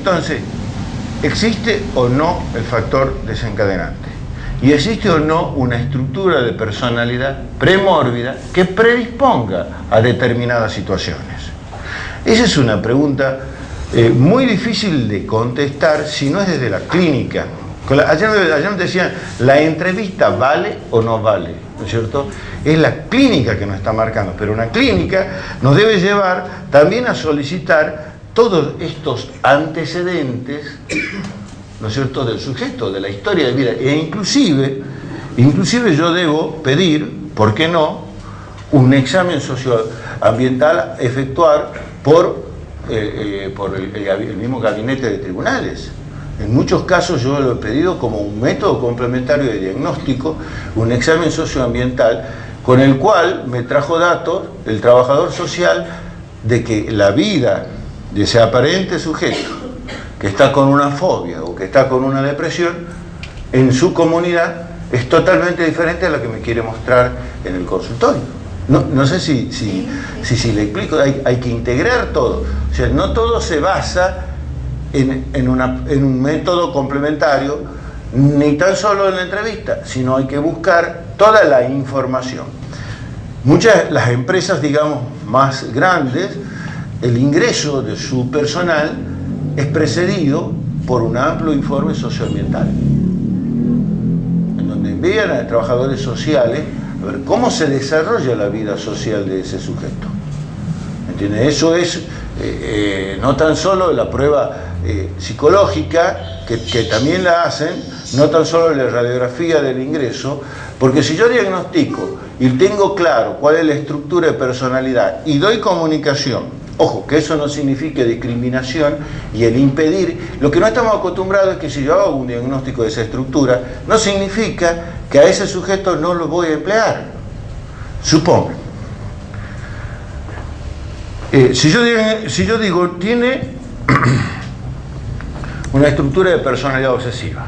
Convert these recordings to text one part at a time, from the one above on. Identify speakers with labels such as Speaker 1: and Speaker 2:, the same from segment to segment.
Speaker 1: Entonces, ¿existe o no el factor desencadenante? ¿Y existe o no una estructura de personalidad premórbida que predisponga a determinadas situaciones? Esa es una pregunta muy difícil de contestar si no es desde la clínica. Ayer nos decían, ¿la entrevista vale o no vale? ¿No es cierto? Es la clínica que nos está marcando, pero una clínica nos debe llevar también a solicitar todos estos antecedentes, ¿no es cierto?, del sujeto, de la historia de vida. E inclusive yo debo pedir, ¿por qué no?, un examen socioambiental a efectuar por el mismo gabinete de tribunales. En muchos casos yo lo he pedido como un método complementario de diagnóstico, un examen socioambiental con el cual me trajo datos el trabajador social de que la vida de ese aparente sujeto que está con una fobia o que está con una depresión en su comunidad es totalmente diferente a la que me quiere mostrar en el consultorio. No sé si le explico, hay que integrar todo. O sea, no todo se basa en un método complementario, ni tan solo en la entrevista, sino hay que buscar toda la información. Las empresas, digamos, más grandes, el ingreso de su personal es precedido por un amplio informe socioambiental, en donde envían a trabajadores sociales a ver cómo se desarrolla la vida social de ese sujeto. ¿Entiende? Eso es no tan solo la prueba psicológica, que también la hacen, no tan solo la radiografía del ingreso, porque si yo diagnostico y tengo claro cuál es la estructura de personalidad y doy comunicación, ojo, que eso no signifique discriminación y el impedir, lo que no estamos acostumbrados es que si yo hago un diagnóstico de esa estructura, no significa que a ese sujeto no lo voy a emplear. Supongo. Si yo digo, tiene una estructura de personalidad obsesiva,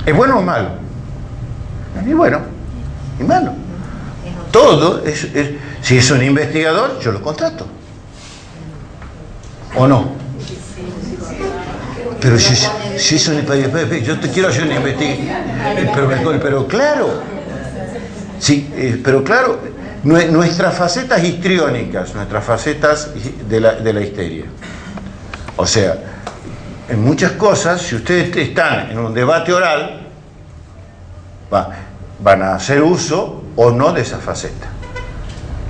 Speaker 1: ¿es bueno o malo? Y bueno, y malo. Todo si es un investigador, yo lo contrato. ¿O no? Pero si es un, yo te quiero hacer una investigación, pero claro, sí, pero claro, nuestras facetas histriónicas, nuestras facetas de la histeria. O sea, en muchas cosas, si ustedes están en un debate oral, van a hacer uso o no de esa faceta.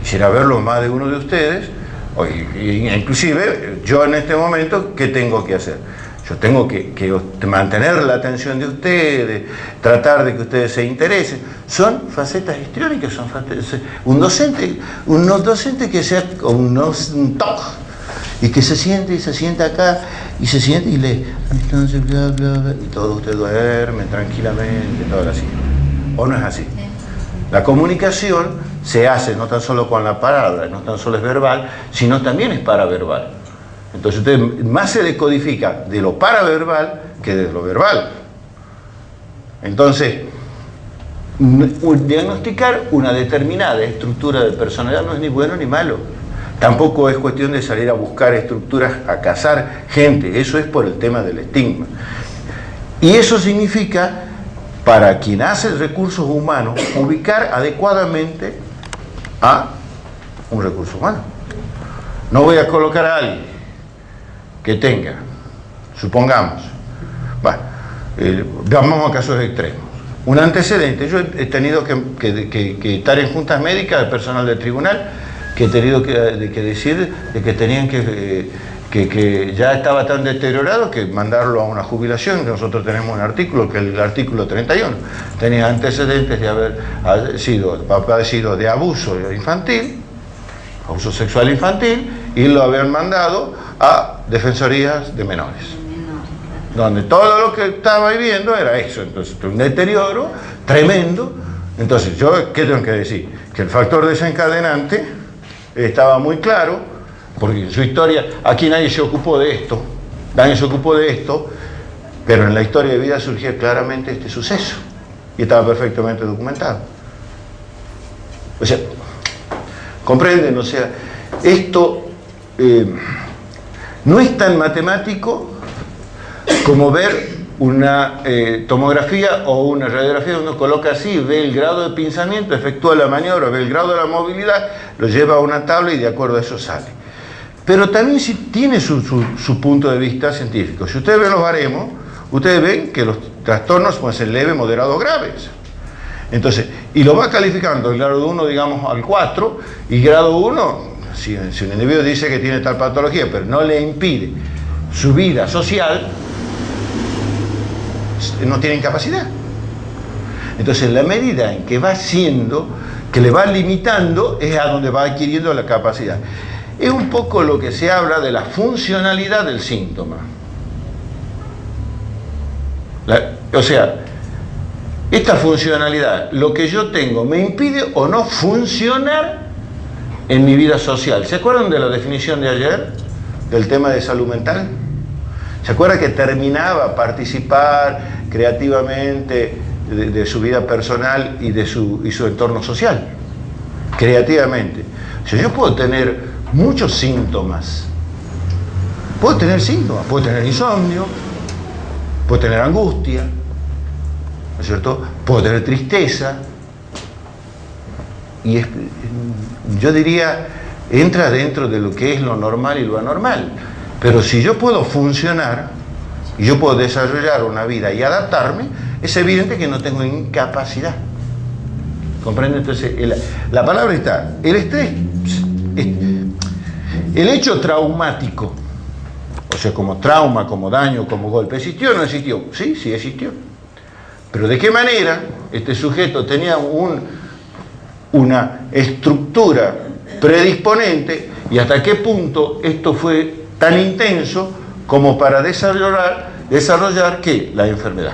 Speaker 1: Quisiera verlo más de uno de ustedes, inclusive yo en este momento, ¿qué tengo que hacer? Yo tengo que mantener la atención de ustedes, tratar de que ustedes se interesen. Son facetas histriónicas, son facetas, unos docentes que sea un TOC, y que se sienta acá, y se siente y lee, entonces bla bla bla, y todos ustedes duermen tranquilamente, todo así. ¿O no es así? La comunicación se hace no tan solo con la palabra, no tan solo es verbal, sino también es paraverbal. Entonces usted más se decodifica de lo paraverbal que de lo verbal. Entonces, diagnosticar una determinada estructura de personalidad no es ni bueno ni malo. Tampoco es cuestión de salir a buscar estructuras, a cazar gente. Eso es por el tema del estigma. Y eso significa, para quien hace recursos humanos, ubicar adecuadamente a un recurso humano. No voy a colocar a alguien que tenga, supongamos, vamos a casos extremos, un antecedente. Yo he tenido que estar en juntas médicas de personal del tribunal, que he tenido que decir de que tenían que ya estaba tan deteriorado que mandarlo a una jubilación. Nosotros tenemos un artículo, que es el artículo 31, tenía antecedentes de haber sido padecido de abuso infantil, abuso sexual infantil, y lo habían mandado a defensorías de menores, donde todo lo que estaba viviendo era eso. Entonces, un deterioro tremendo. Entonces, yo, ¿qué tengo que decir? Que el factor desencadenante estaba muy claro, porque en su historia, aquí nadie se ocupó de esto, pero en la historia de vida surgía claramente este suceso, y estaba perfectamente documentado. O sea, ¿comprenden? O sea, esto, No es tan matemático como ver una tomografía o una radiografía donde uno coloca así, ve el grado de pinzamiento, efectúa la maniobra, ve el grado de la movilidad, lo lleva a una tabla y de acuerdo a eso sale. Pero también sí tiene su punto de vista científico. Si ustedes ven los baremos, ustedes ven que los trastornos pueden ser leves, moderados o graves. Entonces, y lo va calificando el grado 1, digamos, al 4, y grado 1, si un individuo dice que tiene tal patología, pero no le impide su vida social, no tiene incapacidad. Entonces, la medida en que va haciendo, que le va limitando, es a donde va adquiriendo la capacidad. Es un poco lo que se habla de la funcionalidad del síntoma. O sea, esta funcionalidad, lo que yo tengo, me impide o no funcionar en mi vida social. ¿Se acuerdan de la definición de ayer del tema de salud mental? ¿Se acuerdan que terminaba participar creativamente de su vida personal y su entorno social? Creativamente. O sea, yo puedo tener muchos síntomas. Puedo tener síntomas, puedo tener insomnio, puedo tener angustia, ¿no es cierto? Puedo tener tristeza. Y yo diría, entra dentro de lo que es lo normal y lo anormal. Pero si yo puedo funcionar y yo puedo desarrollar una vida y adaptarme, es evidente que no tengo incapacidad. ¿Comprende? Entonces, la palabra está, el estrés, el hecho traumático, o sea, como trauma, como daño, como golpe, ¿existió o no existió? Sí, sí existió. Pero ¿de qué manera este sujeto tenía una estructura predisponente y hasta qué punto esto fue tan intenso como para desarrollar ¿qué? La enfermedad?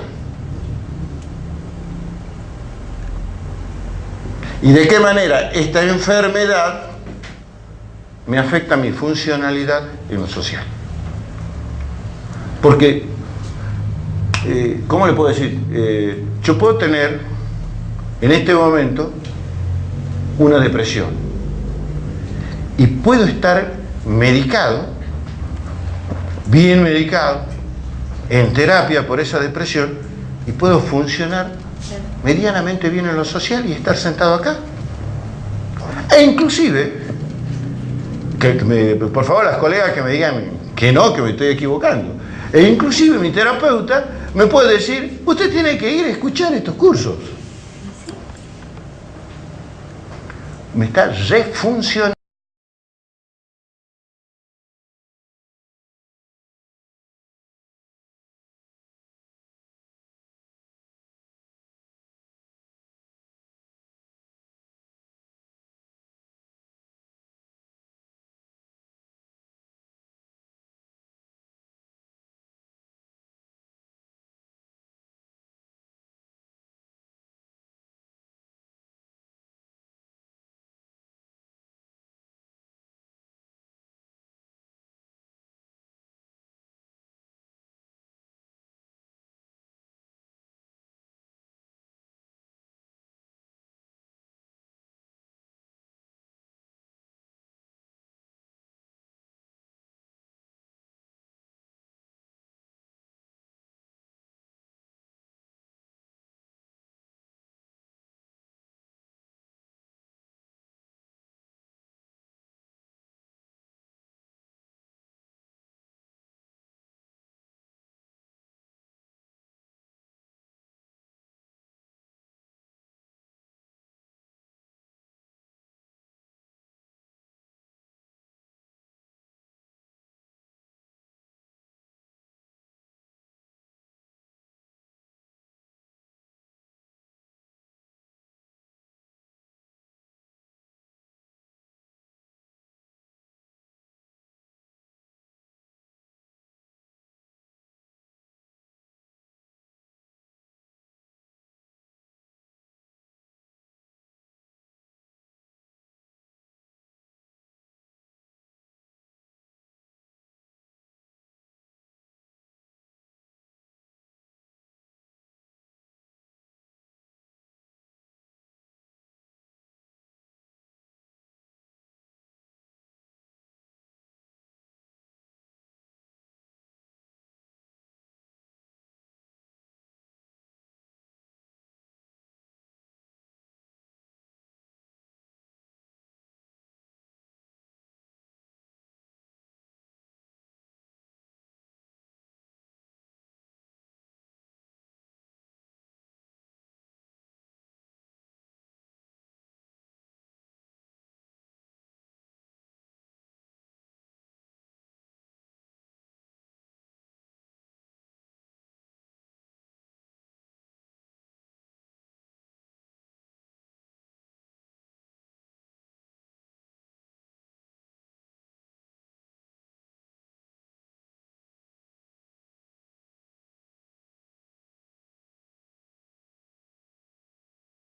Speaker 1: ¿Y de qué manera esta enfermedad me afecta mi funcionalidad en lo social? Porque, ¿cómo le puedo decir? Yo puedo tener en este momento una depresión y puedo estar medicado, bien medicado, en terapia por esa depresión y puedo funcionar medianamente bien en lo social y estar sentado acá. E inclusive, por favor las colegas que me digan que no, que me estoy equivocando, e inclusive mi terapeuta me puede decir, usted tiene que ir a escuchar estos cursos. Me está refuncionando.